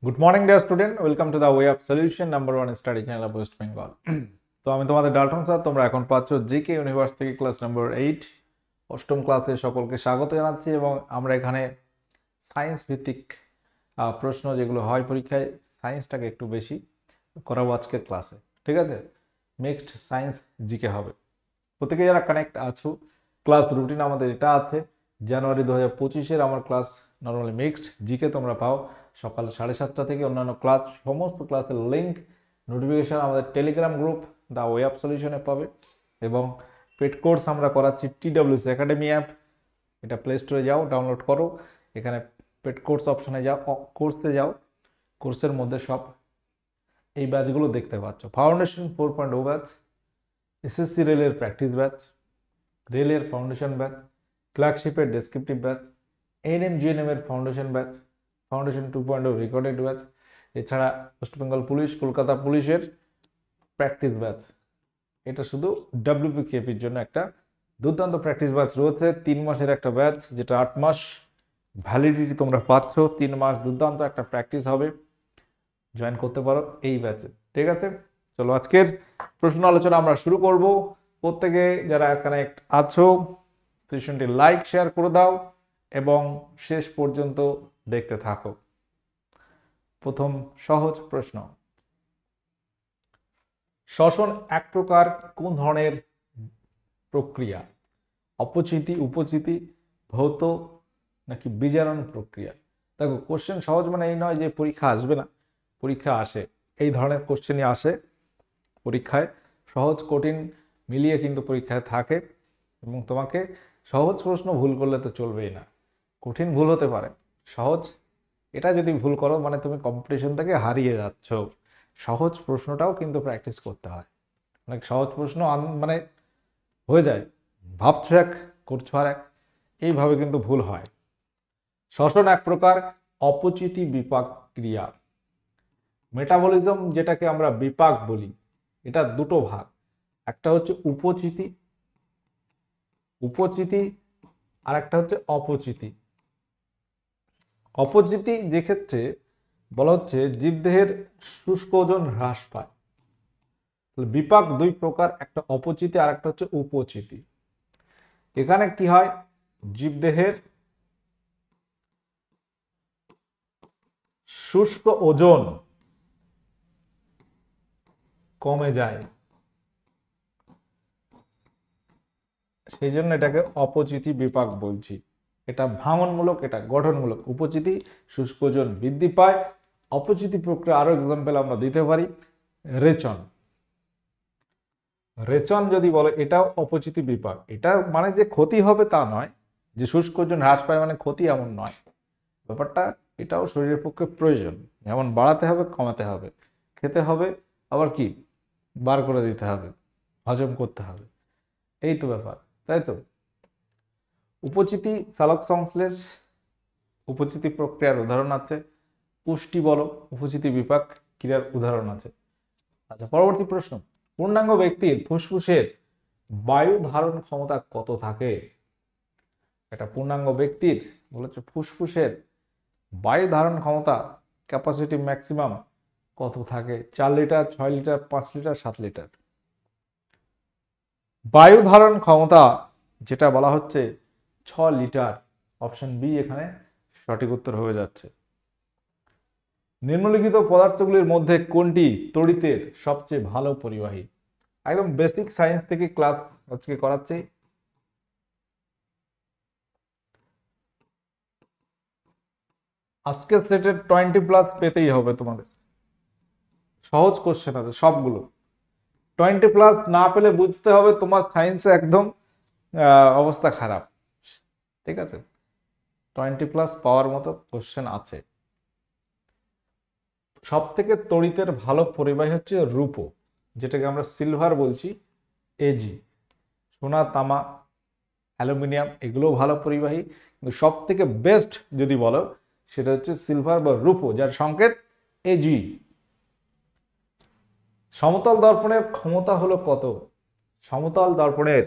Good morning dear student, welcome to the way of solution number one study channel of West Bengal. তো আমি তোমাদের Dalton sir, তোমরা এখন পাচ্ছ জিকে ইউনিভার্স থেকে ক্লাস নাম্বার 8 অষ্টম ক্লাসে সকলকে স্বাগত জানাচ্ছি। এবং আমরা এখানে সায়েন্স ভিত্তিক প্রশ্ন যেগুলো হয় পরীক্ষায়, সায়েন্সটাকে একটু বেশি করাবো আজকের ক্লাসে। ঠিক আছে, মিক্সড সায়েন্স জিকে হবে। প্রত্যেকে যারা কানেক্ট আছো, ক্লাস রুটিন আমাদের এটা আছে। জানুয়ারি 2025-এর আমার ক্লাস নর্মালি মিক্সড জিকে তোমরা পাও সকাল 7:30টা থেকে। অন্যান্য ক্লাস, সমস্ত ক্লাসের লিঙ্ক, নোটিফিকেশন আমাদের Telegram group the way of সলিউশনে পাবে। এবং পেড কোর্স আমরা করাচ্ছি TWC একাডেমি অ্যাপ, এটা প্লে স্টোরে যাও, ডাউনলোড করো, এখানে পেড কোর্স অপশনে যাও, কোর্সে যাও, কোর্সের মধ্যে সব এই ব্যাচগুলো দেখতে পাচ্ছ। ফাউন্ডেশন 4.0 ব্যাচ, এসএসসি রেলের প্র্যাকটিস ব্যাচ, রেলের ফাউন্ডেশন ব্যাচ, ক্লার্কশিপের ডেসক্রিপটিভ ব্যাচ, এনএম এর foundation batch, foundation 2.0 recorded batch, এছাড়া ওয়েস্ট বেঙ্গল পুলিশ, কলকাতা পুলিশের প্র্যাকটিস ব্যাচ। এটা শুধু WPKPর জন্য একটা দুর্দান্ত প্র্যাকটিস ব্যাচ রয়েছে। 3 মাসের একটা ব্যাচ, যেটা 8 মাস ভ্যালিডিটি তোমরা পাচ্ছ। 3 মাস দুর্দান্ত একটা প্র্যাকটিস হবে, জয়েন করতে পারো এই ব্যাচে। ঠিক আছে, চলো আজকের প্রশ্ন আলোচনা আমরা শুরু করব। প্রত্যেকে যারা কানেক্ট আছো, সেশনটি লাইক শেয়ার করে দাও এবং শেষ পর্যন্ত দেখতে থাকো। প্রথম সহজ প্রশ্ন, শ্বসন এক প্রকার কোন ধরনের প্রক্রিয়া? অপচিতি, উপচিতি, ভৌত নাকি বিজারণ প্রক্রিয়া? দেখো, কোশ্চেন সহজ মানে এই নয় যে পরীক্ষা আসবে না, পরীক্ষা আসে, এই ধরনের কোশ্চেনই আসে পরীক্ষায়। সহজ কঠিন মিলিয়ে কিন্তু পরীক্ষায় থাকে, এবং তোমাকে সহজ প্রশ্ন ভুল করলে তো চলবেই না, কঠিন ভুল হতে পারে। সহজ এটা যদি ভুল করো মানে তুমি কম্পিটিশন থেকে হারিয়ে যাচ্ছ। সহজ প্রশ্নটাও কিন্তু প্র্যাকটিস করতে হয়। অনেক সহজ প্রশ্ন মানে হয়ে যায়, ভাবছো এক, করছো আর এক, এইভাবে কিন্তু ভুল হয়। শ্বসন এক প্রকার অপচিতি বিপাক ক্রিয়া। মেটাবলিজম যেটাকে আমরা বিপাক বলি, এটা দুটো ভাগ, একটা হচ্ছে উপচিতি, উপচিতি, আর একটা হচ্ছে অপচিতি। অপচিতি যে ক্ষেত্রে বলা হচ্ছে জীবদেহের শুষ্ক ওজন হ্রাস পায়। বিপাক দুই প্রকার, একটা অপচিতি আর একটা হচ্ছে উপচিতি। এখানে কি হয়, জীবদেহের শুষ্ক ওজন কমে যায়, সেই জন্য এটাকে অপচিতি বিপাক বলছি। এটা ভাঙনমূলক, এটা গঠনমূলক। উপচিতি শুষ্ক ওজন বৃদ্ধি পায়। অপচিতি প্রক্রিয়া আরো এক্সাম্পল আমরা দিতে পারি, রেচন। রেচন যদি বলে, এটাও অপচিতি বিপাক। এটা মানে যে ক্ষতি হবে তা নয়, যে শুষ্ক ওজন হ্রাস পায় মানে ক্ষতি, এমন নয় ব্যাপারটা। এটাও শরীরের পক্ষে প্রয়োজন, যেমন বাড়াতে হবে, কমাতে হবে, খেতে হবে, আবার কি বার করে দিতে হবে, হজম করতে হবে, এই তো ব্যাপার, তাই তো। উপচিতি সালোক সংশ্লেষ, উপচিতি প্রক্রিয়ার উদাহরণ আছে। পুষ্টি বল, উপচিতি বিপাক ক্রিয়ার উদাহরণ আছে। আচ্ছা, পরবর্তী প্রশ্ন, পূর্ণাঙ্গ ব্যক্তির ফুসফুসের বায়ু ধারণ ক্ষমতা কত থাকে? একটা পূর্ণাঙ্গ ব্যক্তির বলেছে ফুসফুসের বায়ু ধারণ ক্ষমতা, ক্যাপাসিটি ম্যাক্সিমাম কত থাকে? 4 লিটার, 6 লিটার, 5 লিটার, 7 লিটার। বায়ু ধারণ ক্ষমতা যেটা বলা হচ্ছে 6 লিটার। অপশন বি এখানে সঠিক উত্তর হয়ে যাচ্ছে। নিম্নলিখিত পদার্থগুলির মধ্যে কোনটি তড়িতের সবচেয়ে ভালো পরিবাহী? একদম বেসিক সায়েন্স থেকে ক্লাস আজকে করাচ্ছি। আজকে সেটের 20+ পেতেই হবে তোমাদের। সহজ কোশ্চেন আছে সবগুলো। 20+ না পেলে বুঝতে হবে তোমার সায়েন্সে একদম অবস্থা খারাপ। ঠিক আছে, 20+ পাওয়ার মতো কোশ্চেন আছে। সব থেকে তড়িতের ভালো পরিবাহী হচ্ছে রূপো, যেটাকে আমরা সিলভার বলছি, এজি। সোনা, তামা, অ্যালুমিনিয়াম এগুলোও ভালো পরিবাহী, কিন্তু সব থেকে বেস্ট যদি বলো সেটা হচ্ছে সিলভার বা রূপো, যার সংকেত এজি। সমতল দর্পণের ক্ষমতা হলো কত? সমতল দর্পণের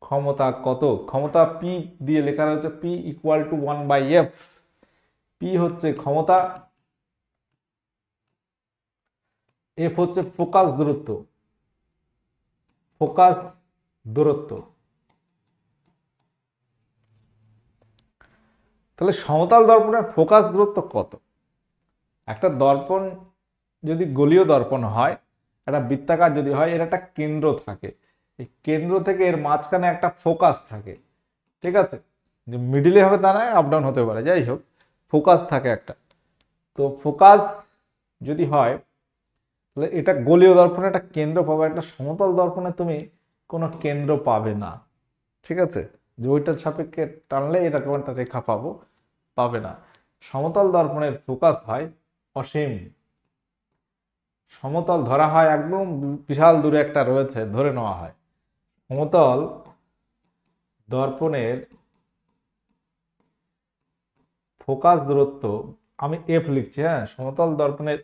ক্ষমতা কত? ক্ষমতা পি দিয়ে লেখা রয়েছে, P = 1/F। পি হচ্ছে ক্ষমতা, এফ হচ্ছে ফোকাস দূরত্ব, ফোকাস দূরত্ব। তাহলে সমতল দর্পণের ফোকাস দূরত্ব কত? একটা দর্পণ যদি গোলীয় দর্পণ হয়, একটা বৃত্তাকার যদি হয়, এর একটা কেন্দ্র থাকে, এই কেন্দ্র থেকে এর মাঝখানে একটা ফোকাস থাকে, ঠিক আছে? যে মিডিলে হবে তা নয়, আপ ডাউন হতে পারে, যাই হোক ফোকাস থাকে একটা। তো ফোকাস যদি হয় তাহলে এটা গোলীয় দর্পণে একটা কেন্দ্র পাবে, একটা সমতল দর্পণে তুমি কোনো কেন্দ্র পাবে না, ঠিক আছে? যে ওইটার সাপেক্ষে টানলে এরকম একটা রেখা পাবে না। সমতল দর্পণের ফোকাস হয় অসীম। সমতল ধরা হয় একদম বিশাল দূরে একটা রয়েছে, ধরে নেওয়া হয়। সমতল দর্পণের ফোকাস দূরত্ব আমি এফ লিখছি, হ্যাঁ, সমতল দর্পণের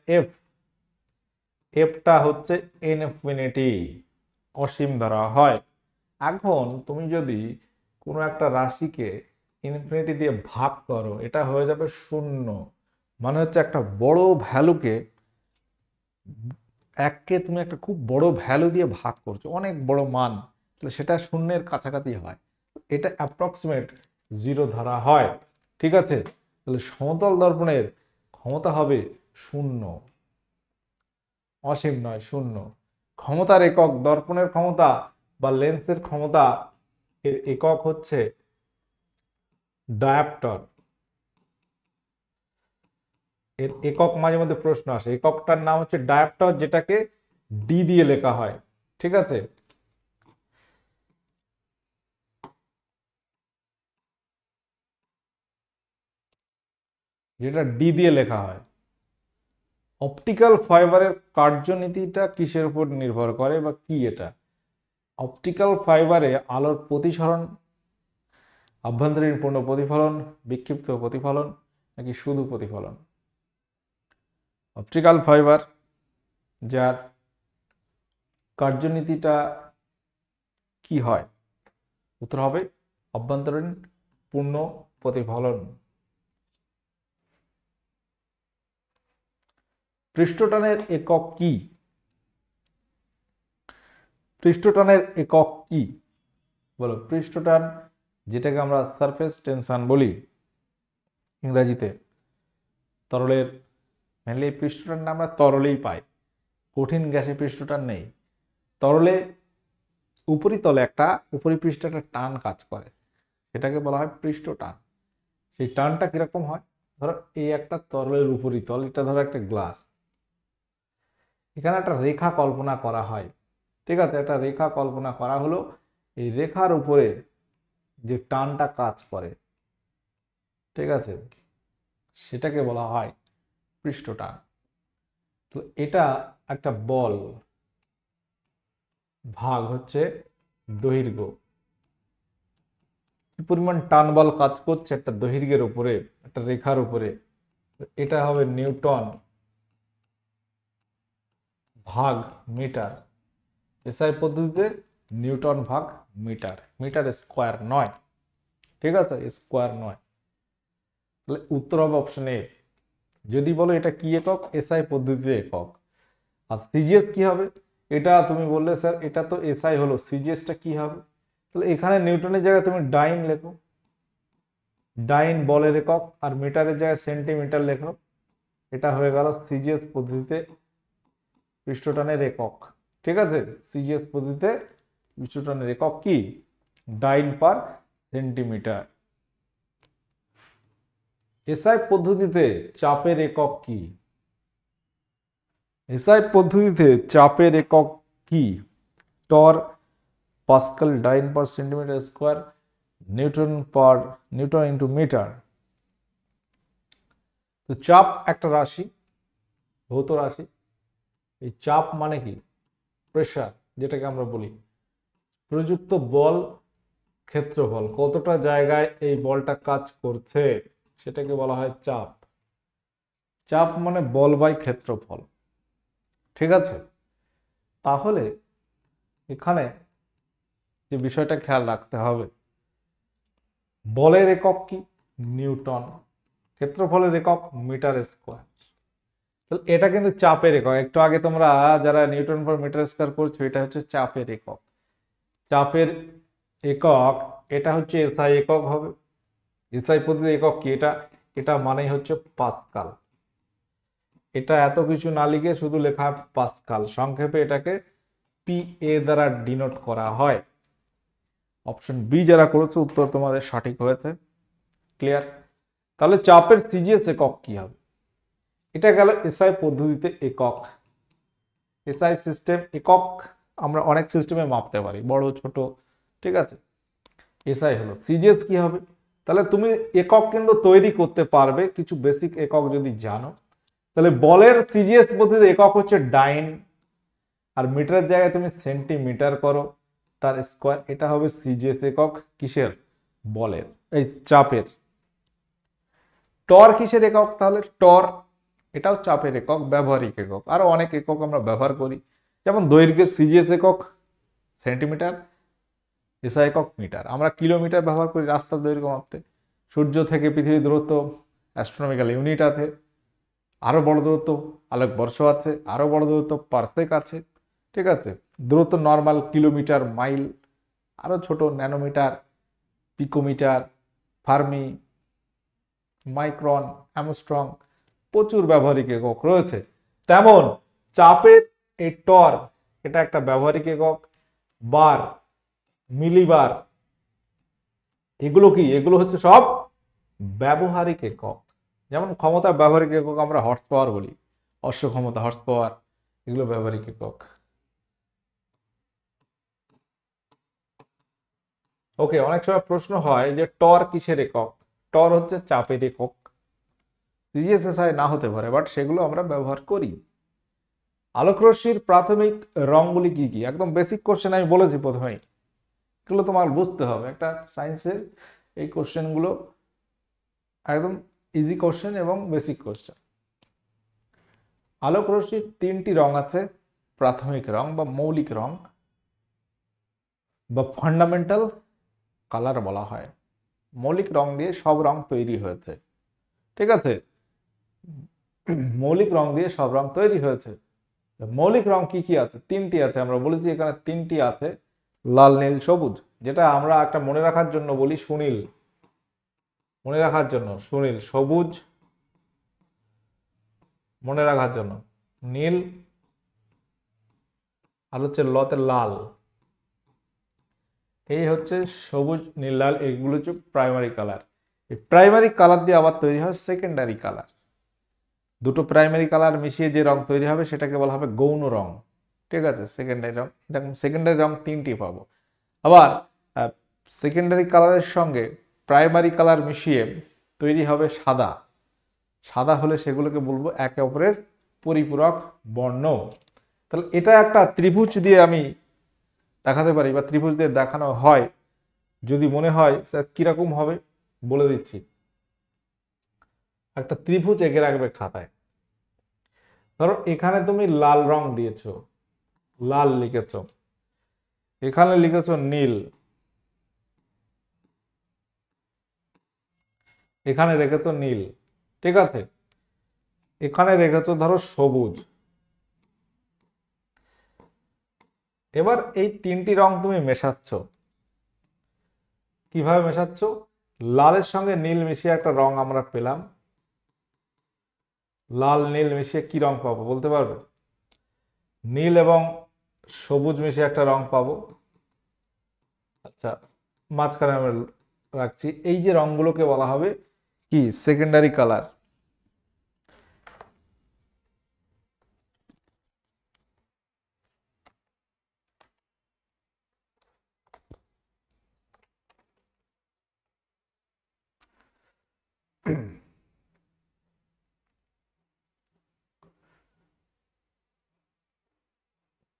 এফটা হচ্ছে ইনফিনিটি, অসীম ধরা হয়। এখন তুমি যদি কোনো একটা রাশিকে ইনফিনিটি দিয়ে ভাগ করো, এটা হয়ে যাবে শূন্য। মানে হচ্ছে একটা বড় ভ্যালুকে, এককে তুমি একটা খুব বড় ভ্যালু দিয়ে ভাগ করছো, অনেক বড় মান, তাহলে সেটা শূন্যের কাছাকাছি হয়, এটা অ্যাপ্রক্সিমেট জিরো ধরা হয়, ঠিক আছে? তাহলে সমতল দর্পণের ক্ষমতা হবে শূন্য, অসীম নয়, শূন্য। ক্ষমতার একক, দর্পণের ক্ষমতা বা লেন্সের ক্ষমতা, এর একক হচ্ছে ডায়াপ্টার। এর একক মাঝে মধ্যে প্রশ্ন আসে, এককটার নাম হচ্ছে ডায়াপ্টার, যেটাকে ডি দিয়ে লেখা হয়, ঠিক আছে? যেটা ডি দিয়ে লেখা হয়। অপটিক্যাল ফাইবারের কার্যনীতিটা কিসের উপর নির্ভর করে বা কি এটা? অপটিক্যাল ফাইবারে আলোর প্রতিসরণ, আভ্যন্তরীণ পূর্ণ প্রতিফলন, বিক্ষিপ্ত প্রতিফলন, নাকি শুধু প্রতিফলন? অপটিক্যাল ফাইবার যার কার্যনীতিটা কি হয়? উত্তর হবে আভ্যন্তরীণ পূর্ণ প্রতিফলন। পৃষ্ঠটানের একক কি? পৃষ্ঠটানের একক কি বলো? পৃষ্ঠটান, যেটাকে আমরা সারফেস টেনশন বলি ইংরেজিতে, তরলের মেনলি পৃষ্ঠটান আমরা তরলেই পাই, কঠিন গ্যাসে পৃষ্ঠটান নেই। তরলে উপরিতলে একটা উপরিপৃষ্ঠে একটা টান কাজ করে, সেটাকে বলা হয় পৃষ্ঠটান। সেই টানটা কিরকম হয়? ধরো এই একটা তরলের উপরিতল, এটা ধরো একটা গ্লাস, এখানে একটা রেখা কল্পনা করা হয়, ঠিক আছে? একটা রেখা কল্পনা করা হলো, এই রেখার উপরে যে টানটা কাজ করে, ঠিক আছে, সেটাকে বলা হয় পৃষ্ঠটান। তো এটা একটা বল, ভাগ হচ্ছে দৈর্ঘ্য, কি পরিমাণ টান বল কাজ করছে একটা দৈর্ঘ্যের উপরে, একটা রেখার উপরে, এটা হবে নিউটন ভাগ মিটার। এসআই পদ্ধতিতে নিউটন ভাগ মিটার, মিটার স্কোয়ার নয়, ঠিক আছে? স্কোয়ার নয়। তাহলে উত্তর হবে অপশন এ। যদি বলো এটা কি একক, এসআই পদ্ধতিতে একক। আর সিজিএস কি হবে? এটা তুমি বললে স্যার এটা তো এসআই হলো, সিজিএসটা কি হবে? তাহলে এখানে নিউটনের জায়গায় তুমি ডাইন লেখো, ডাইন বলের একক, আর মিটারের জায়গায় সেন্টিমিটার লেখো, এটা হয়ে গেল সিজিএস পদ্ধতিতে পৃষ্ঠটানের একক, ঠিক আছে? সিজিএস পদ্ধতিতে পৃষ্ঠটানের একক কি? ডাইন পার সেন্টিমিটার। এসআই পদ্ধতিতে চাপের একক কি? এসআই পদ্ধতিতে চাপের একক কি? Torr, pascal, dyne per centimetre square, newton into metre. তো চাপ একটা রাশি, ভৌত রাশি। এই চাপ মানে কি? প্রেসার, যেটাকে আমরা বলি প্রযুক্ত বল, ক্ষেত্রফল, কতটা জায়গায় এই বলটা কাজ করছে, সেটাকে বলা হয় চাপ। চাপ মানে বল বাই ক্ষেত্রফল, ঠিক আছে? তাহলে এখানে যে বিষয়টা খেয়াল রাখতে হবে, বলের একক কি? নিউটন, ক্ষেত্রফলের একক মিটার স্কোয়ার। এটা কিন্তু চাপের একক। একটু আগে তোমরা যারা নিউটন পার মিটার স্কয়ার করছো, এটা হচ্ছে চাপের একক। চাপের একক এটা হচ্ছে এসআই একক হবে। এসআই পদ্ধতি একক কি? এটা এটা মানেই হচ্ছে পাস্কাল। এটা এত কিছু না লিখে শুধু লেখা পাস্কাল, সংক্ষেপে এটাকে পিএ দ্বারা ডিনোট করা হয়। অপশন বি যারা করেছে উত্তর তোমাদের সঠিক হয়েছে। ক্লিয়ার? তাহলে চাপের সিজিএস একক কি হবে? এটা গেল এসআই পদ্ধতিতে একক। এসআই সিস্টেম একক আমরা অনেক সিস্টেমে মাপতে পারি, বড় ছোট, ঠিক আছে। এসআই হলো। সিজিএস কি হবে? তাহলে তুমি একক কিন্তু তৈরি করতে পারবে কিছু বেসিক একক যদি জানো। তাহলে বলের সিজিএস পদ্ধতিতে একক হচ্ছে ডাইন, আর মিটারের জায়গায় তুমি সেন্টিমিটার করো তার স্কোয়ার, এটা হবে সিজিএস একক। কিসের? বলের, এই চাপের। টর কিসের একক? তাহলে টর এটাও চাপের একক, ব্যবহারিক একক। আরো অনেক একক আমরা ব্যবহার করি, যেমন দৈর্ঘ্যের সিজিএস একক সেন্টিমিটার, এসআই একক মিটার। আমরা কিলোমিটার ব্যবহার করি রাস্তার দৈর্ঘ্য মাপতে। সূর্য থেকে পৃথিবীর দূরত্ব অ্যাস্ট্রোনমিক্যাল ইউনিট আছে। আরো বড় দূরত্ব আলোকবর্ষ আছে, আরো বড় দূরত্ব পারসেক আছে, ঠিক আছে। দূরত্ব নর্মাল কিলোমিটার, মাইল, আরো ছোট nanometre, picometre, fermi, micron, angstrom, প্রচুর ব্যবহারিক একক রয়েছে। তেমন চাপের এই টর এটা একটা ব্যবহারিক একক। বার, মিলিবার, এগুলো কি? এগুলো হচ্ছে সব ব্যবহারিক একক। যেমন ক্ষমতা ব্যবহারিক একক আমরা হর্স পাওয়ার বলি, অশ্ব ক্ষমতা হর্স পাওয়ার, এগুলো ব্যবহারিক একক। ওকে, অনেক সময় প্রশ্ন হয় যে টর কিসের একক? টর হচ্ছে চাপের একক। সিজিএসএসআই না হতে পারে, বাট সেগুলো আমরা ব্যবহার করি। আলোকরশ্মির প্রাথমিক রঙগুলি কি কি? একদম বেসিক কোশ্চেন আমি বলেছি প্রথমেই, এগুলো তোমার বুঝতে হবে। একটা সায়েন্সের এই কোশ্চেনগুলো একদম ইজি কোশ্চেন এবং বেসিক কোশ্চেন। আলোকরশ্মির তিনটি রং আছে, প্রাথমিক রং বা মৌলিক রং বা ফান্ডামেন্টাল কালার বলা হয়। মৌলিক রং দিয়ে সব রং তৈরি হয়েছে, ঠিক আছে। মৌলিক রং দিয়ে সব রং তৈরি হয়েছে। মৌলিক রং কি কি আছে? তিনটি আছে, আমরা বলেছি এখানে তিনটি আছে, লাল, নীল, সবুজ। যেটা আমরা একটা মনে রাখার জন্য বলি সুনীল, মনে রাখার জন্য সুনীল। সবুজ মনে রাখার জন্য নীল, আর হচ্ছে লতে লাল। এই হচ্ছে সবুজ, নীল, লাল, এগুলো হচ্ছে প্রাইমারি কালার। এই প্রাইমারি কালার দিয়ে আবার তৈরি হয় সেকেন্ডারি কালার। দুটো প্রাইমারি কালার মিশিয়ে যে রং তৈরি হবে সেটাকে বলা হবে গৌণ রং, ঠিক আছে। সেকেন্ডারি রং, এরকম সেকেন্ডারি রং তিনটি পাবো। আবার সেকেন্ডারি কালারের সঙ্গে প্রাইমারি কালার মিশিয়ে তৈরি হবে সাদা। সাদা হলে সেগুলোকে বলবো একে অপরের পরিপূরক বর্ণ। তাহলে এটা একটা ত্রিভুজ দিয়ে আমি দেখাতে পারি, বা ত্রিভুজ দিয়ে দেখানো হয়। যদি মনে হয় স্যার কিরকম হবে বলে দিচ্ছি। একটা ত্রিভুজ এঁকে রাখবে খাতায়। ধরো এখানে তুমি লাল রং দিয়েছো, লাল লিখেছো, এখানে লিখেছো নীল, এখানে রেখেছো নীল, ঠিক আছে। এখানে রেখেছো ধরো সবুজ। এবার এই তিনটি রং তুমি মেশাচ্ছ। কিভাবে মেশাচ্ছ? লালের সঙ্গে নীল মিশিয়ে একটা রং আমরা পেলাম। লাল নীল মিশিয়ে কি রং পাবো বলতে পারবে? নীল এবং সবুজ মিশিয়ে একটা রং পাবো। আচ্ছা, মাঝখানে আমরা রাখছি। এই যে রংগুলোকে বলা হবে কি? Secondary colour.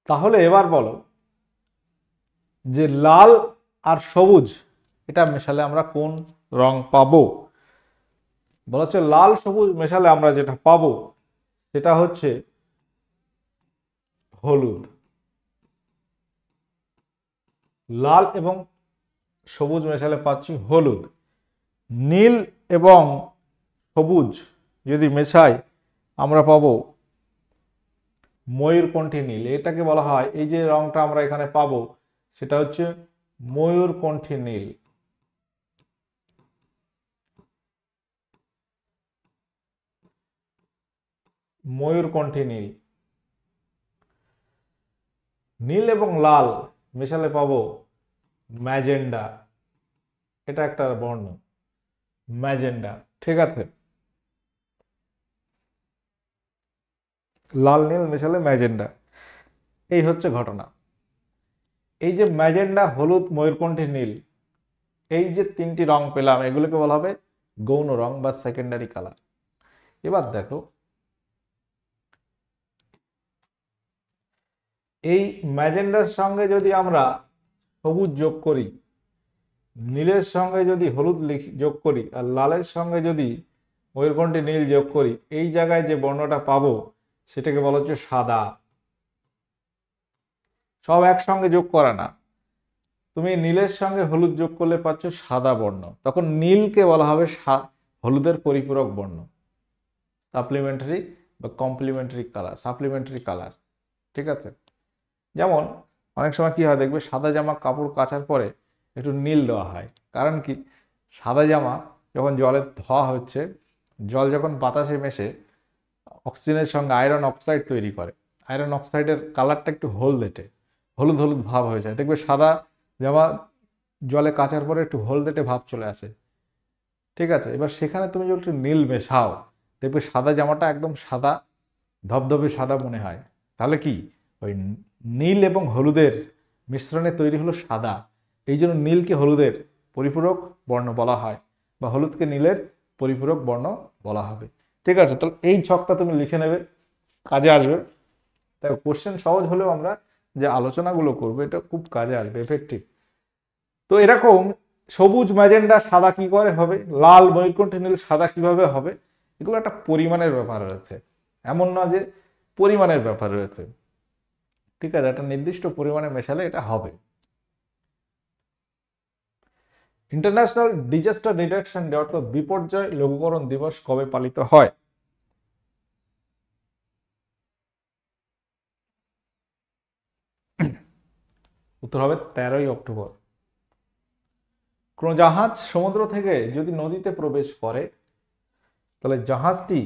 তাহলে এবার বলো যে লাল আর সবুজ এটা মেশালে আমরা কোন রং পাবো? বলা হচ্ছে লাল সবুজ মেশালে আমরা যেটা পাবো সেটা হচ্ছে হলুদ। লাল এবং সবুজ মেশালে পাচ্ছি হলুদ। নীল এবং সবুজ যদি মেশাই আমরা পাবো ময়ূরকণ্ঠী নীল, এটাকে বলা হয়, এই যে রংটা আমরা এখানে পাবো সেটা হচ্ছে ময়ূরকণ্ঠী নীল। ময়ূরকণ্ঠী নীল। নীল এবং লাল মেশালে পাবো ম্যাজেন্ডা, এটা একটা বর্ণ, ম্যাজেন্ডা। ঠিক আছে, লাল নীল মেশালে ম্যাজেন্ডা, এই হচ্ছে ঘটনা। এই যে ম্যাজেন্ডা, হলুদ, ময়ূরকণ্ঠী নীল, এই যে তিনটি রং পেলাম এগুলোকে বলা হবে গৌণ রং বা সেকেন্ডারি কালার। এবার দেখো এই ম্যাজেন্ডার সঙ্গে যদি আমরা সবুজ যোগ করি, নীলের সঙ্গে যদি হলুদ যোগ করি, আর লালের সঙ্গে যদি ময়ূরকণ্ঠী নীল যোগ করি, এই জায়গায় যে বর্ণটা পাবো সেটাকে বলা হচ্ছে সাদা। সব একসঙ্গে যোগ করা না, তুমি নীলের সঙ্গে হলুদ যোগ করলে পাচ্ছ সাদা বর্ণ, তখন নীলকে বলা হবে হলুদের পরিপূরক বর্ণ, সাপ্লিমেন্টারি বা কমপ্লিমেন্টারি কালার, সাপ্লিমেন্টারি কালার। ঠিক আছে, যেমন অনেক সময় কি হয় দেখবে, সাদা জামা কাপড় কাচার পরে একটু নীল দেওয়া হয়, কারণ কি, সাদা জামা যখন জলে ধোয়া হচ্ছে, জল যখন বাতাসে মেশে অক্সিজেনের সঙ্গে আয়রন অক্সাইড তৈরি করে, আয়রন অক্সাইডের কালারটা একটু হলদেটে, হলুদ হলুদ ভাব হয়ে যায়, দেখবে সাদা জামা জলে কাচার পরে একটু হলদেটে ভাব চলে আসে। ঠিক আছে, এবার সেখানে তুমি যদি একটু নীল মেশাও, দেখবে সাদা জামাটা একদম সাদা, ধবধবে সাদা মনে হয়। তাহলে কি, ওই নীল এবং হলুদের মিশ্রণে তৈরি হলো সাদা, এই জন্য নীলকে হলুদের পরিপূরক বর্ণ বলা হয়, বা হলুদকে নীলের পরিপূরক বর্ণ বলা হবে। ঠিক আছে, তাহলে এই ছকটা তুমি লিখে নেবে, কাজে আসবে। তাই কোশ্চেন সহজ হলেও আমরা যে আলোচনাগুলো করবো এটা খুব কাজে আসবে, এফেক্টিভ। তো এরকম সবুজ ম্যাজেন্ডা সাদা কি করে হবে, লাল ময়ূরকণ্ঠী নীল সাদা কিভাবে হবে, এগুলো একটা পরিমাণের ব্যাপার রয়েছে, এমন না যে পরিমাণের ব্যাপার রয়েছে। ঠিক আছে, একটা নির্দিষ্ট পরিমাণে মেশালে এটা হবে। ইন্টারন্যাশনাল ডিজাস্টার রিডাকশন ডে অর্থাৎ বিপর্যয় লঘূকরণ দিবস কবে পালিত হয়? উত্তর হবে 13ই অক্টোবর। কোন জাহাজ সমুদ্র থেকে যদি নদীতে প্রবেশ করে, তাহলে জাহাজটি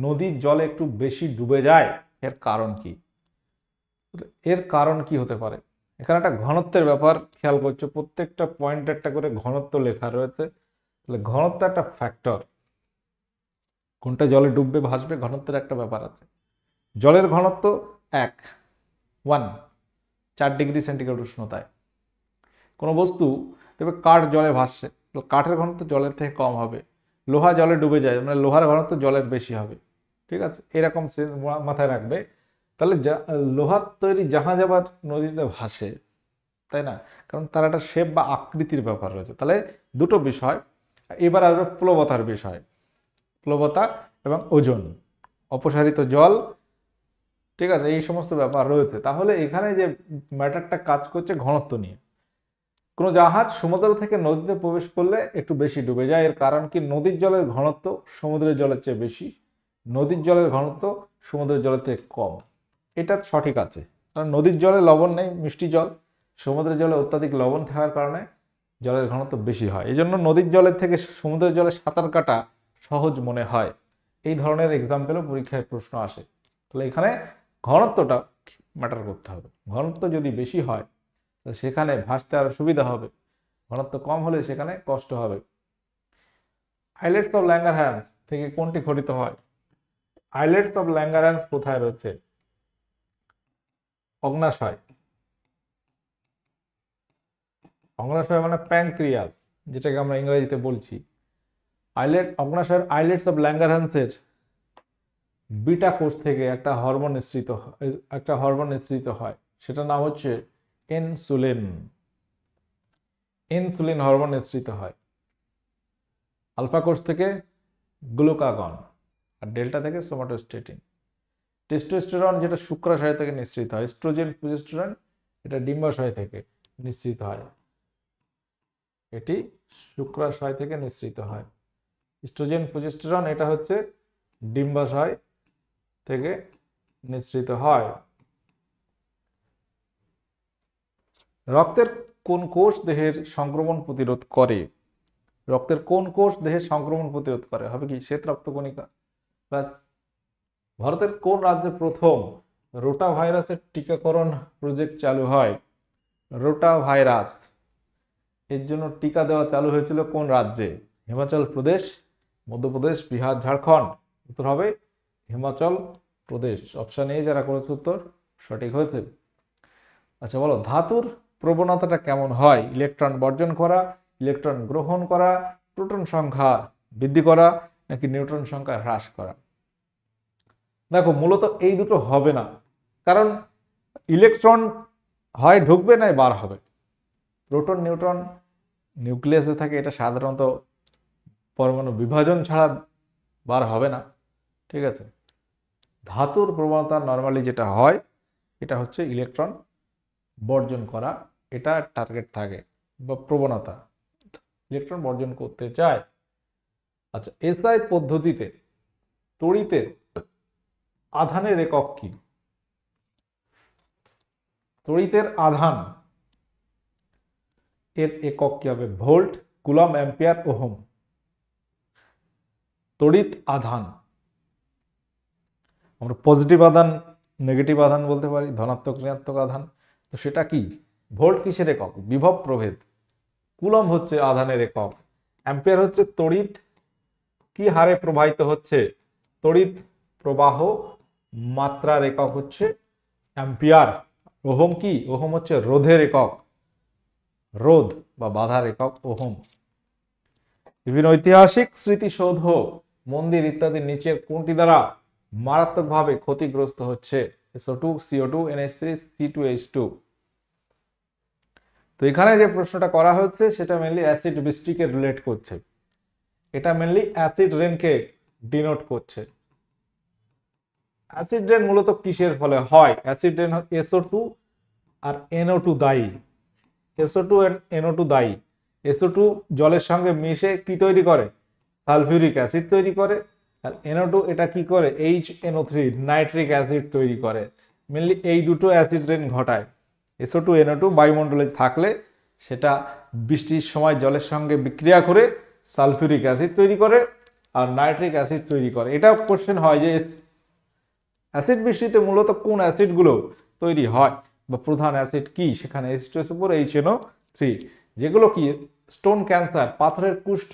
নদীর জলে একটু বেশি ডুবে যায়, এর কারণ কি? এর কারণ কি হতে পারে? এখানে একটা ঘনত্বের ব্যাপার খেয়াল করছো, প্রত্যেকটা পয়েন্ট একটা করে ঘনত্ব লেখা রয়েছে, তাহলে ঘনত্ব একটা ফ্যাক্টর, কোনটা জলে ডুববে ভাসবে ঘনত্বের একটা ব্যাপার আছে। জলের ঘনত্ব 4 ডিগ্রি সেন্টিগ্রেড উষ্ণতায়। কোনো বস্তু দেখবে কাঠ জলে ভাসছে, কাঠের ঘনত্ব জলের থেকে কম হবে, লোহা জলে ডুবে যায় মানে লোহার ঘনত্ব জলের বেশি হবে। ঠিক আছে, এরকম মাথায় রাখবে। তাহলে লোহার তৈরি জাহাজ আবার নদীতে ভাসে, তাই না, কারণ তার একটা শেপ বা আকৃতির ব্যাপার রয়েছে। তাহলে দুটো বিষয়। এবার আসবে প্লবতার বিষয়, প্লবতা এবং ওজন, অপসারিত জল, ঠিক আছে, এই সমস্ত ব্যাপার রয়েছে। তাহলে এখানে যে ম্যাটারটা কাজ করছে ঘনত্ব নিয়ে। কোনো জাহাজ সমুদ্র থেকে নদীতে প্রবেশ করলে একটু বেশি ডুবে যায়, এর কারণ কি, নদীর জলের ঘনত্ব সমুদ্রের জলের চেয়ে বেশি, নদীর জলের ঘনত্ব সমুদ্রের জলের থেকে কম। এটা সঠিক আছে, কারণ নদীর জলে লবণ নেই, মিষ্টি জল, সমুদ্রের জলে অত্যাধিক লবণ থাকার কারণে জলের ঘনত্ব বেশি হয়, এই জন্য নদীর জলের থেকে সমুদ্রের জলে সাঁতার কাটা সহজ মনে হয়। এই ধরনের এক্সাম্পলও পরীক্ষায় প্রশ্ন আসে। তাহলে এখানে ঘনত্বটা ম্যাটার করতে হবে, ঘনত্ব যদি বেশি হয় সেখানে ভাসতে আরো সুবিধা হবে, ঘনত্ব কম হলে সেখানে কষ্ট হবে। আইলেটস অফ ল্যাঙ্গারহ্যান্স থেকে কোনটি ঘটিত হয়? আইলেটস অফ ল্যাঙ্গারহ্যান্স কোথায় রয়েছে? অগ্নাশয়। অগ্নাশয় মানে প্যানক্রিয়াস, যেটাকে আমরা ইংরেজিতে বলছি। অগ্নাশয়ের আইলেটস অফ ল্যাঙ্গারহ্যান্সের বিটা কোষ থেকে একটা হরমোন নিঃসৃত হয়, সেটার নাম হচ্ছে ইনসুলিন। ইনসুলিন হরমোন নিঃসৃত হয়। আলফা কোষ থেকে গ্লুকাগন, আর ডেল্টা থেকে সোমাটোস্টেটিন। টেস্টোস্টেরন যেটা শুক্রাশয় থেকে নিঃসৃত হয়, এস্ট্রোজেন প্রজেস্টেরন এটা ডিম্বাশয় থেকে নিঃসৃত হয়, এটি শুক্রাশয় থেকে নিঃসৃত হয়। এস্ট্রোজেন প্রজেস্টেরন এটা হচ্ছে ডিম্বাশয় থেকে নিঃসৃত হয়। রক্তের কোন কোষ দেহের সংক্রমণ প্রতিরোধ করে? রক্তের কোন কোষ দেহের সংক্রমণ প্রতিরোধ করে? হবে কি শ্বেত রক্তকণিকা। প্লাস ভারতের কোন রাজ্যে প্রথম রোটা ভাইরাসের টিকাকরণ প্রজেক্ট চালু হয়? রোটা ভাইরাস এর জন্য টিকা দেওয়া চালু হয়েছিল কোন রাজ্যে? হিমাচল প্রদেশ, মধ্যপ্রদেশ, বিহার, ঝাড়খণ্ড। উত্তর হবে হিমাচল প্রদেশ। অপশন এ যারা করেছে উত্তর সঠিক হয়েছে। আচ্ছা বলো, ধাতুর প্রবণতাটা কেমন হয়? ইলেকট্রন বর্জন করা, ইলেকট্রন গ্রহণ করা, প্রোটন সংখ্যা বৃদ্ধি করা, নাকি নিউট্রন সংখ্যা হ্রাস করা? দেখো মূলত এই দুটো হবে না, কারণ ইলেকট্রন হয় ঢুকবে নাই বার হবে। প্রোটন নিউট্রন নিউক্লিয়াসে থাকে, এটা সাধারণত পরমাণু বিভাজন ছাড়া বার হবে না। ঠিক আছে, ধাতুর প্রবণতা নর্মালি যেটা হয় এটা হচ্ছে ইলেকট্রন বর্জন করা, এটা টার্গেট থাকে বা প্রবণতা, ইলেকট্রন বর্জন করতে চায়। আচ্ছা, এসআই পদ্ধতিতে তড়িতের আধানের একক কি? তড়িতের আধান এর একক কি হবে? Volt, coulomb, ampere, ohm. তড়িৎ আধান আমরা পজিটিভ আধান, নেগেটিভ আধান বলতে পারি, ধনাত্মক ঋণাত্মক আধান। তো সেটা কি? ভোল্ট কিসের একক? বিভব প্রভেদ। কুলম হচ্ছে আধানের একক। অ্যাম্পিয়ার হচ্ছে তড়িৎ কি হারে প্রবাহিত হচ্ছে, তড়িৎ প্রবাহ মাত্রার একক হচ্ছে অ্যাম্পিয়ার। ওহম কি? ওহম হচ্ছে রোধের একক, রোধ বা বাধার একক ওহম। বিভিন্ন ঐতিহাসিক স্মৃতিসৌধ, মন্দির ইত্যাদির নিচে কোনটি দ্বারা মারাত্মকভাবে ক্ষতিগ্রস্ত হচ্ছে? SO2, CO2, NH3, C2H2। তো এখানে যে প্রশ্নটা করা হচ্ছে সেটা মেনলি অ্যাসিড বৃষ্টিকে রিলেট করছে, এটা মেনলি অ্যাসিড রেনকে ডিনোট করছে। অ্যাসিড রেন মূলত কিসের ফলে হয়? অ্যাসিড রেন SO2 আর NO2 দায়ী। SO2 and NO2 দায়ী। SO2 জলের সঙ্গে মিশে কি তৈরি করে? সালফিউরিক অ্যাসিড তৈরি করে। আর NO2 এটা কি করে? HNO3 নাইট্রিক অ্যাসিড তৈরি করে। মেনলি এই দুটো অ্যাসিড রেন ঘটায়। SO2 NO2 বায়ুমণ্ডলে থাকলে সেটা বৃষ্টির সময় জলের সঙ্গে বিক্রিয়া করে সালফিউরিক অ্যাসিড তৈরি করে আর নাইট্রিক অ্যাসিড তৈরি করে। এটা কোশ্চেন হয় যে অ্যাসিড বৃষ্টিতে মূলত কোন অ্যাসিডগুলো তৈরি হয় বা প্রধান অ্যাসিড কি? সেখানে H2SO4, HNO3, যেগুলো কি স্টোন ক্যান্সার, পাথরের কুষ্ঠ,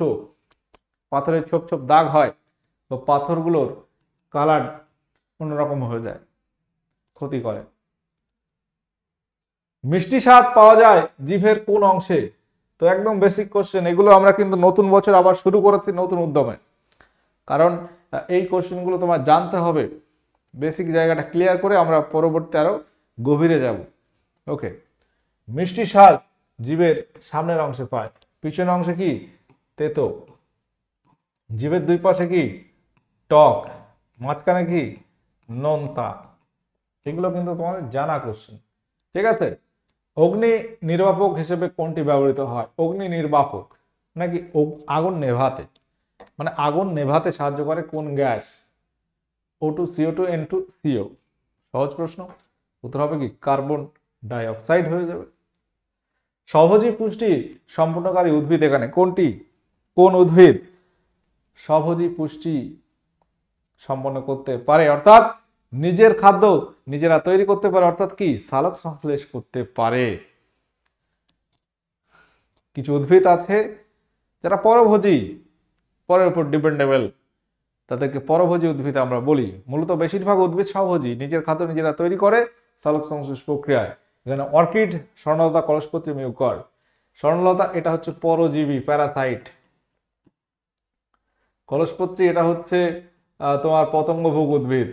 পাথরের ছোপ ছোপ দাগ হয় তো পাথরগুলোর কালার অন্যরকম হয়ে যায়, ক্ষতি করে। মিষ্টি স্বাদ পাওয়া যায় জিভের কোন অংশে? তো একদম বেসিক কোশ্চেন, এগুলো আমরা কিন্তু নতুন বছর আবার শুরু করেছি নতুন উদ্যমে, কারণ এই কোশ্চেনগুলো তোমার জানতে হবে। বেসিক জায়গাটা ক্লিয়ার করে আমরা পরবর্তী আরো গভীরে যাব। ওকে, মিষ্টি স্বাদ জিভের সামনের অংশে পায়, পিছনের অংশে কি? তেতো। জিভের দুই পাশে কি? টক, মাঝখানে কি? নোনতা। এগুলো কিন্তু তোমাদের জানা কোশ্চেন। ঠিক আছে, অগ্নি নির্বাপক হিসেবে কোনটি ব্যবহৃত হয়? অগ্নি নির্বাপক নাকি আগুন নেভাতে, মানে আগুন নেভাতে সাহায্য করে কোন gas? O2, CO2, N2, CO। সহজ প্রশ্ন, উত্তর হবে কি? কার্বন ডাই অক্সাইড হয়ে যাবে। স্বভোজী পুষ্টি সম্পূর্ণকারী উদ্ভিদ এখানে কোনটি? কোন উদ্ভিদ স্বভোজী পুষ্টি সম্পন্ন করতে পারে, অর্থাৎ নিজের খাদ্য নিজেরা তৈরি করতে পারে, অর্থাৎ কি? সালোক সংশ্লেষ করতে পারে। কিছু উদ্ভিদ আছে যারা পরভোজী, পরের উপর ডিপেন্ডেবল, তাদেরকে পরভোজী উদ্ভিদ আমরা বলি। মূলত বেশিরভাগ উদ্ভিদ স্বভোজী, নিজের খাদ্য নিজেরা তৈরি করে সালোক সংশ্লেষ প্রক্রিয়ায়। এখানে অর্কিড, স্বর্ণলতা, কলসপত্রী, মিউকর। স্বর্ণলতা এটা হচ্ছে পরজীবী, প্যারাসাইট। কলসপত্রী এটা হচ্ছে তোমার পতঙ্গভোগ উদ্ভিদ,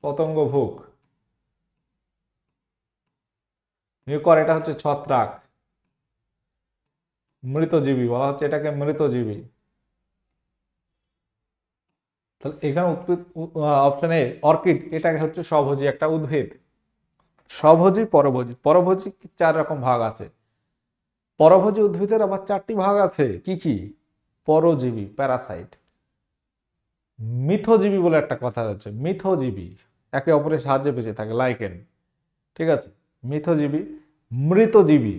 পতঙ্গভোগ। মিউকর এটা হচ্ছে ছত্রাক, মৃতজীবী বলা হচ্ছে এটাকে, মৃতজীবী। তাহলে এখানে উদ্ভিদ অপশনে অর্কিড এটা হচ্ছে স্বভোজী একটা উদ্ভিদ। স্বভোজী, পরভোজী। পরভোজী 4 রকম ভাগ আছে। পরভোজী উদ্ভিদের আবার 4টি ভাগ আছে। কি কি? পরজীবী, প্যারাসাইট। মিথজীবী বলে একটা কথা রয়েছে, মিথজীবী একে অপরের সাহায্যে বেঁচে থাকে, লাইকেন, ঠিক আছে। মিথজীবী, মৃতজীবী,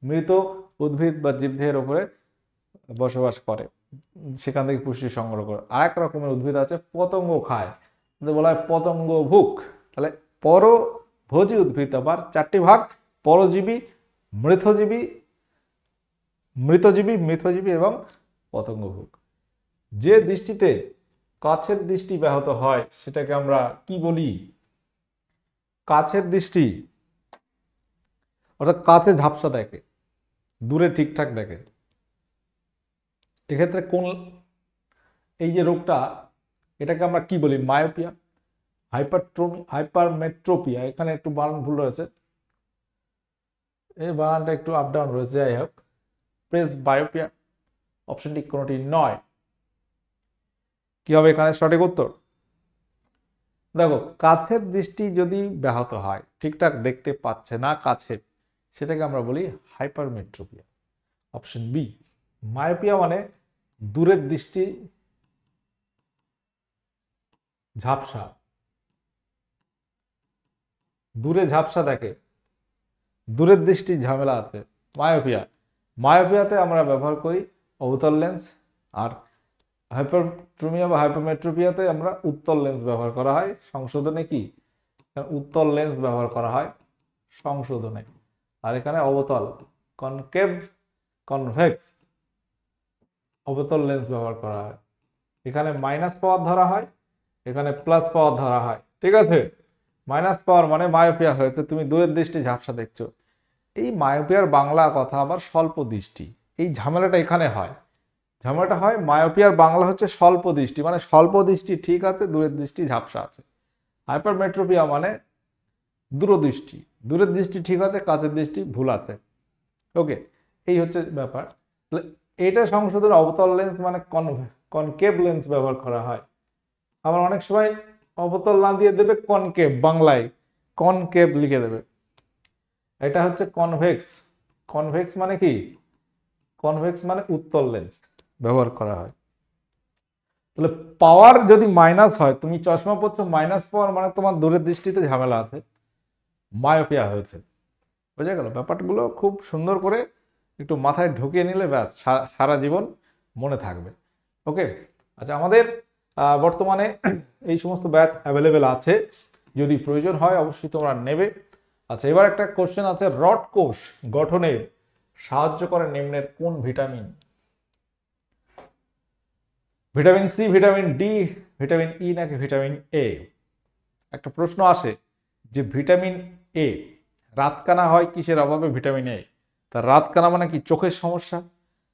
মৃত উদ্ভিদ বা জীবদেহের উপরে বসবাস করে, সেখান থেকে পুষ্টি সংগ্রহ করে। আরেক রকমের উদ্ভিদ আছে পতঙ্গ খায়, বলা হয় পতঙ্গ ভুক। তাহলে পরভোজী উদ্ভিদ আবার চারটি ভাগ: পরজীবী, মৃতজীবী, মিথজীবী এবং পতঙ্গভুক। যে দৃষ্টিতে কাছের দৃষ্টি ব্যাহত হয় সেটাকে আমরা কি বলি? কাছের দৃষ্টি, অর্থাৎ কাছে ঝাপসা দেখে, দূরে ঠিকঠাক দেখে। এক্ষেত্রে কোন, এই যে রোগটা, এটাকে আমরা কি বলি? Myopia, hypermetropia. এখানে একটু বানান ভুল রয়েছে, এই বানানটা একটু আপ ডাউন রয়েছে, যাই হোক। প্রেস বায়োপিয়া, অপশনটি কোনোটি নয়। কি হবে এখানে সঠিক উত্তর? দেখো, কাছের দৃষ্টি যদি ব্যাহত হয়, ঠিকঠাক দেখতে পাচ্ছে না কাছে, সেটাকে আমরা বলি হাইপারমেট্রোপিয়া, অপশন বি। মায়োপিয়া মানে দূরের দৃষ্টি ঝাপসা, দূরে ঝাপসা দেখে, দূরের দৃষ্টি ঝামেলা আছে, মায়োপিয়া। মায়োপিয়াতে আমরা ব্যবহার করি অবতল লেন্স, আর হাইপারট্রোমিয়া বা হাইপারমেট্রোপিয়াতে আমরা উত্তল লেন্স ব্যবহার করা হয় সংশোধনে। কি উত্তল লেন্স ব্যবহার করা হয় সংশোধনে, আর এখানে অবতল, কনকেভ, কনভেক্স, অবতল লেন্স ব্যবহার করা হয়। এখানে মাইনাস পাওয়ার ধরা হয়, এখানে প্লাস পাওয়ার ধরা হয়, ঠিক আছে। মাইনাস পাওয়ার মানে মায়োপিয়া হয়েছে, তুমি দূরের দৃষ্টি ঝাপসা দেখছো। এই মায়োপিয়ার বাংলা কথা আবার স্বল্প দৃষ্টি। এই ঝামেলাটা এখানে হয়, ঝামেলাটা হয় মায়োপিয়ার বাংলা হচ্ছে স্বল্প দৃষ্টি, মানে স্বল্প দৃষ্টি ঠিক আছে, দূরের দৃষ্টি ঝাপসা আছে। হাইপারমেট্রোপিয়া মানে দূরদৃষ্টি, দূরের দৃষ্টি ঠিক আছে, কাছের দৃষ্টি ভুল আছে। ওকে, এই হচ্ছে ব্যাপার। তাহলে এটা সংশোধন অবতল লেন্স মানে কনকেভ লেন্স ব্যবহার করা হয়। আবার অনেক সময় অবতল না দিয়ে দেবে কনকেভ, বাংলায় কনকেভ লিখে দেবে। এটা হচ্ছে কনভেক্স। কনভেক্স মানে কি? কনভেক্স মানে উত্তল লেন্স ব্যবহার করা হয়। তাহলে পাওয়ার যদি মাইনাস হয়, তুমি চশমা পড়ছো, মাইনাস পাওয়ার মানে তোমার দূরের দৃষ্টিতে ঝামেলা আছে, মায়োপিয়া হয়েছে। বুঝে গেল? ব্যাপারগুলো খুব সুন্দর করে একটু মাথায় ঢুকিয়ে নিলে ব্যাস সারা জীবন মনে থাকবে। ওকে, আচ্ছা, আমাদের বর্তমানে এই সমস্ত ব্যাচ অ্যাভেলেবেল আছে, যদি প্রয়োজন হয় অবশ্যই তোমরা নেবে। আচ্ছা, এবার একটা কোশ্চেন আছে, রড কোষ গঠনে সাহায্য করে নিম্নের কোন vitamin? Vitamin C, vitamin D, vitamin E নাকি ভিটামিন এ? একটা প্রশ্ন আসে যে ভিটামিন এ রাতকানা হয় কিসের অভাবে? Vitamin A. তা রাতকানা মানে কি? চোখের সমস্যা।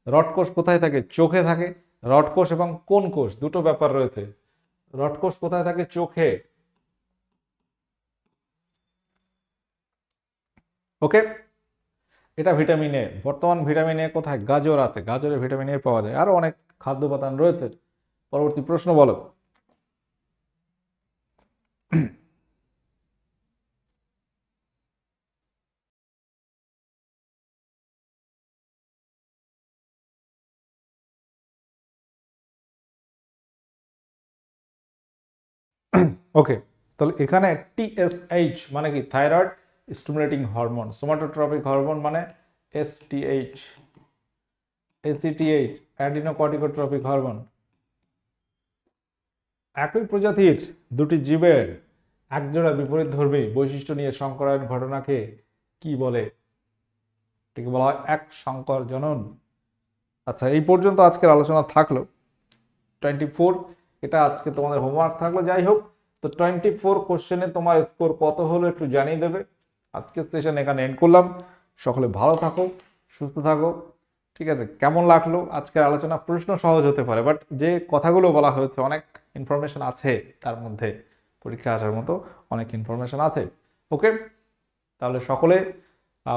রড কোষ কোথায় থাকে? চোখে থাকে। রড কোষ এবং কোন কোষ, দুটো ব্যাপার রয়েছে। রড কোষ কোথায় থাকে? চোখে। ওকে, এটা ভিটামিন এ। বর্তমান ভিটামিন এ কোথায়? গাজর আছে, গাজরে ভিটামিন এ পাওয়া যায়। আরো অনেক খাদ্য উপাদান রয়েছে। পরবর্তী প্রশ্ন বলো। ওকে, তাহলে এখানে টিএসএইচ মানে কি? Thyroid stimulating hormone. Somatotropic hormone মানে এসটিএইচ। ACTH adrenocorticotropic hormone. একই প্রজাতির দুটি জীবের একজোড়া বিপরীতধর্মী বৈশিষ্ট্য নিয়ে সংকরায়ন ঘটনাকে কি বলে? এটাকে বলা হয় এক সংকর জনন। আচ্ছা, এই পর্যন্ত আজকের আলোচনা থাকলো। 24 এটা আজকে তোমাদের হোমওয়ার্ক থাকলো। যাই হোক, তো 24 কোশ্চেনে তোমার স্কোর কত হলো একটু জানিয়ে দেবে। আজকের সেশন এখানে এন্ড করলাম। সকলে ভালো থাকো, সুস্থ থাকো, ঠিক আছে? কেমন লাগলো আজকের আলোচনা? প্রশ্ন সহজ হতে পারে, বাট যে কথাগুলো বলা হয়েছে অনেক ইনফরমেশন আছে তার মধ্যে, পরীক্ষা আসার মতো অনেক ইনফরমেশন আছে। ওকে, তাহলে সকলে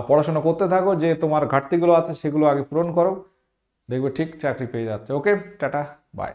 পড়াশোনা করতে থাকো, যে তোমার ঘাটতিগুলো আছে সেগুলো আগে পূরণ করো, দেখবে ঠিক চাকরি পেয়ে যাচ্ছে। ওকে, টাটা, বাই।